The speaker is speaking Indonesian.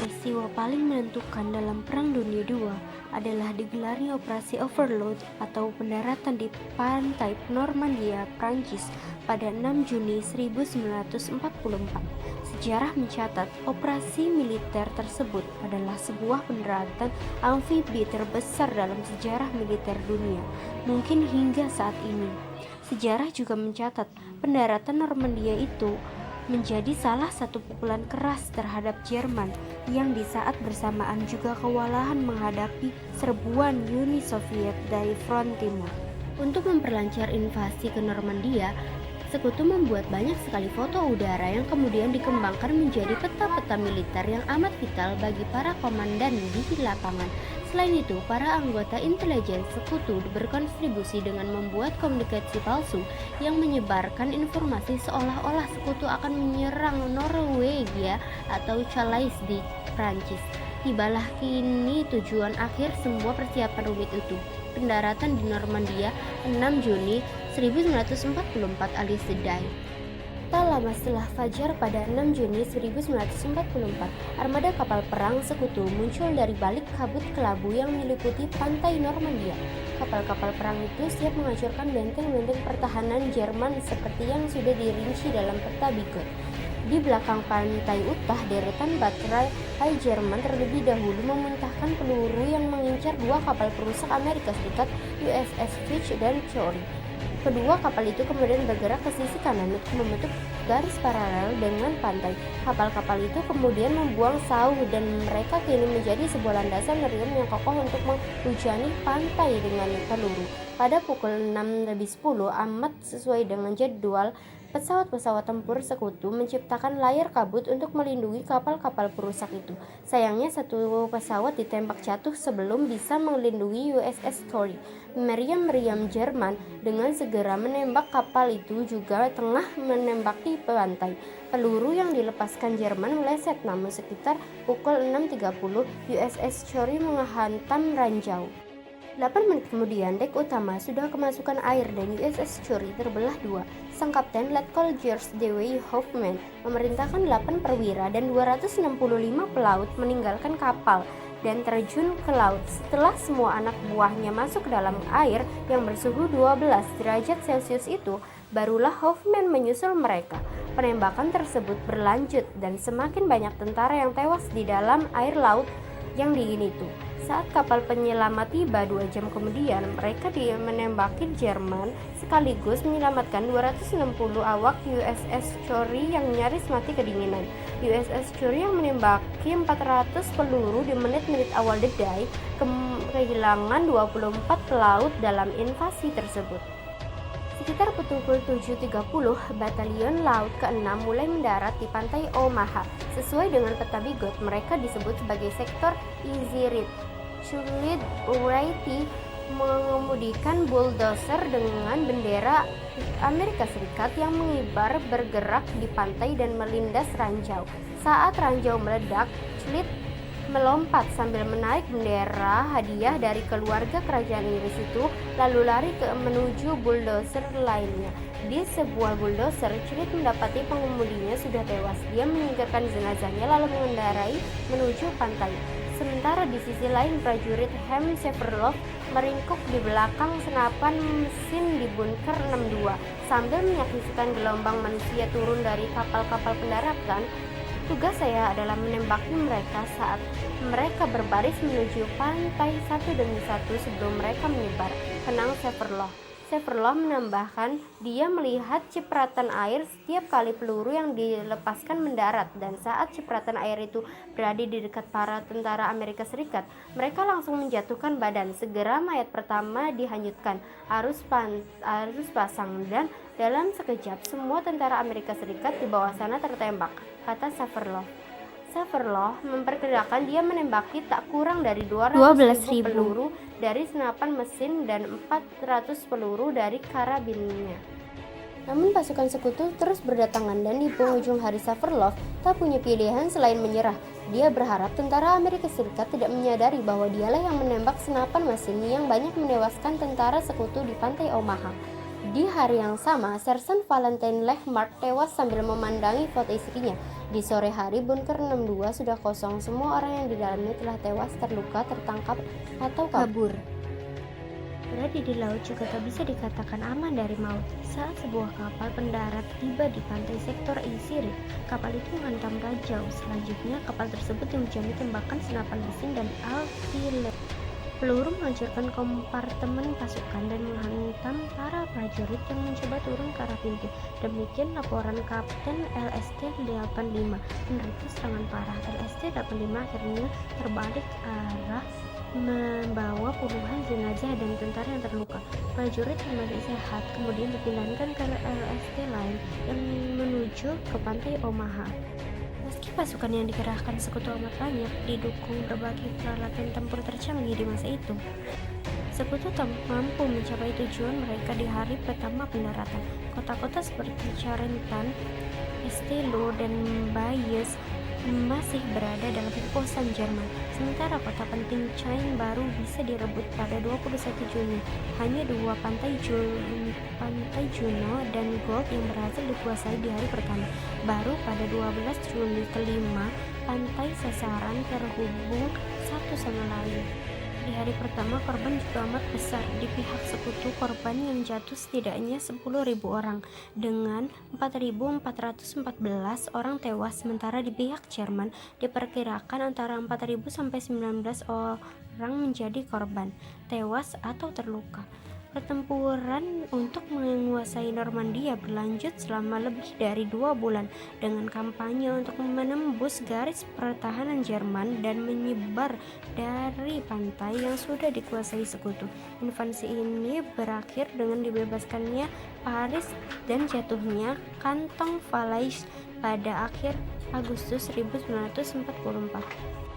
peristiwa paling menentukan dalam Perang Dunia II adalah digelarnya Operasi Overlord atau pendaratan di pantai Normandia, Prancis pada 6 Juni 1944. Sejarah mencatat operasi militer tersebut adalah sebuah pendaratan amfibi terbesar dalam sejarah militer dunia, mungkin hingga saat ini. Sejarah juga mencatat pendaratan Normandia itu menjadi salah satu pukulan keras terhadap Jerman yang di saat bersamaan juga kewalahan menghadapi serbuan Uni Soviet dari front timur. Untuk memperlancar invasi ke Normandia, Sekutu membuat banyak sekali foto udara yang kemudian dikembangkan menjadi peta-peta militer yang amat vital bagi para komandan di lapangan. Selain itu, para anggota intelijen Sekutu berkontribusi dengan membuat komunikasi palsu yang menyebarkan informasi seolah-olah Sekutu akan menyerang Norwegia atau Calais di Prancis. Tibalah kini tujuan akhir semua persiapan rumit itu, pendaratan di Normandia 6 Juni 1944 alias The Day. Tak lama setelah fajar pada 6 Juni 1944, armada kapal perang Sekutu muncul dari balik kabut kelabu yang meliputi pantai Normandia. Kapal-kapal perang itu siap menghancurkan benteng-benteng pertahanan Jerman seperti yang sudah dirinci dalam peta Bigot. Di belakang pantai Utah, deretan baterai Jerman terlebih dahulu memuntahkan peluru yang mengincar dua kapal perusak Amerika Serikat, USS Fitch dan Chory. Kedua kapal itu kemudian bergerak ke sisi kanan untuk membentuk garis paralel dengan pantai. Kapal-kapal itu kemudian membuang sauh dan mereka kini menjadi sebuah landasan meriam yang kokoh untuk menghujani pantai dengan peluru. Pada pukul 6:10 amat sesuai dengan jadwal, pesawat-pesawat tempur Sekutu menciptakan layar kabut untuk melindungi kapal-kapal perusak itu. Sayangnya satu pesawat ditembak jatuh sebelum bisa melindungi USS Tory. Meriam-meriam Jerman dengan segera menembak kapal itu juga tengah menembaki pantai. Peluru yang dilepaskan Jerman meleset, namun sekitar pukul 6:30 USS Tory menghantam ranjau. 8 menit kemudian, dek utama sudah kemasukan air dan USS Tory terbelah dua. Sang kapten Letkol George W. Hoffman memerintahkan 8 perwira dan 265 pelaut meninggalkan kapal dan terjun ke laut. Setelah semua anak buahnya masuk ke dalam air yang bersuhu 12 derajat Celcius itu, barulah Hoffman menyusul mereka. Penembakan tersebut berlanjut dan semakin banyak tentara yang tewas di dalam air laut yang dingin itu. Saat kapal penyelamat tiba 2 jam kemudian, mereka menembaki Jerman sekaligus menyelamatkan 260 awak USS Tory yang nyaris mati kedinginan. USS Tory yang menembaki 400 peluru di menit-menit awal The Day kehilangan 24 pelaut dalam invasi tersebut. Sekitar pukul 7.30, Batalion Laut ke-6 mulai mendarat di pantai Omaha. Sesuai dengan peta Bigot, mereka disebut sebagai sektor Easy Read. Chulit Wrighty mengemudikan bulldozer dengan bendera Amerika Serikat yang mengibar bergerak di pantai dan melindas ranjau. Saat ranjau meledak, Chulit melompat sambil menarik bendera hadiah dari keluarga kerajaan Inggris itu, lalu lari menuju bulldozer lainnya. Di sebuah bulldozer, Chulit mendapati pengemudinya sudah tewas. Dia menyingkirkan jenazahnya lalu mengendarai menuju pantai. Sementara di sisi lain, prajurit Hem Severloff meringkuk di belakang senapan mesin di bunker 62 sambil menyaksikan gelombang manusia turun dari kapal-kapal pendaratan. Tugas saya adalah menembaki mereka saat mereka berbaris menuju pantai satu demi satu sebelum mereka menyebar, kenang Severloff. Severloff menambahkan, dia melihat cipratan air setiap kali peluru yang dilepaskan mendarat, dan saat cipratan air itu berada di dekat para tentara Amerika Serikat, mereka langsung menjatuhkan badan. Segera mayat pertama dihanyutkan arus pasang, dan dalam sekejap semua tentara Amerika Serikat di bawah sana tertembak, kata Severloff. Severloff memperkirakan dia menembaki tak kurang dari 12.000 peluru dari senapan mesin dan 400 peluru dari karabinnya. Namun pasukan Sekutu terus berdatangan dan di penghujung hari Severloff tak punya pilihan selain menyerah. Dia berharap tentara Amerika Serikat tidak menyadari bahwa dialah yang menembak senapan mesin yang banyak menewaskan tentara Sekutu di pantai Omaha. Di hari yang sama, Sersan Valentin Lechmark tewas sambil memandangi foto istrinya. Di sore hari, bunker 62 sudah kosong. Semua orang yang di dalamnya telah tewas, terluka, tertangkap, atau kabur. Berada di laut juga tak bisa dikatakan aman dari maut. Saat sebuah kapal pendarat tiba di pantai sektor Isiri, kapal itu menghantam Rajau. Selanjutnya, kapal tersebut dihujani tembakan senapan mesin dan artileri. Peluru menghancurkan kompartemen pasukan dan menghantam para prajurit yang mencoba turun ke arah pintu. Demikian laporan Kapten LST-85. Menderita serangan parah. LST-85 akhirnya terbalik ke arah membawa puluhan jenazah dan tentara yang terluka. Prajurit yang masih sehat kemudian dipindahkan ke LST lain yang menuju ke pantai Omaha. Meski pasukan yang dikerahkan sekutu amat banyak, didukung berbagai peralatan tempur tercanggih di masa itu, sekutu tak mampu mencapai tujuan mereka di hari pertama pendaratan. Kota-kota seperti Charenton, Estelo, dan Bayeux masih berada dalam kekuasaan Jerman. Sementara kota penting Caen baru bisa direbut pada 21 Juni. Hanya dua pantai Juno dan Gold yang berhasil dikuasai di hari pertama. Baru pada 12 Juli kelima, pantai sasaran terhubung satu sama lain. Di hari pertama korban juga amat besar. Di pihak sekutu korban yang jatuh setidaknya 10.000 orang dengan 4.414 orang tewas, sementara di pihak Jerman diperkirakan antara 4.000 sampai 19 orang menjadi korban, tewas atau terluka. Pertempuran untuk menguasai Normandia berlanjut selama lebih dari 2 bulan dengan kampanye untuk menembus garis pertahanan Jerman dan menyebar dari pantai yang sudah dikuasai sekutu. Invasi ini berakhir dengan dibebaskannya Paris dan jatuhnya Kantong Valais pada akhir Agustus 1944.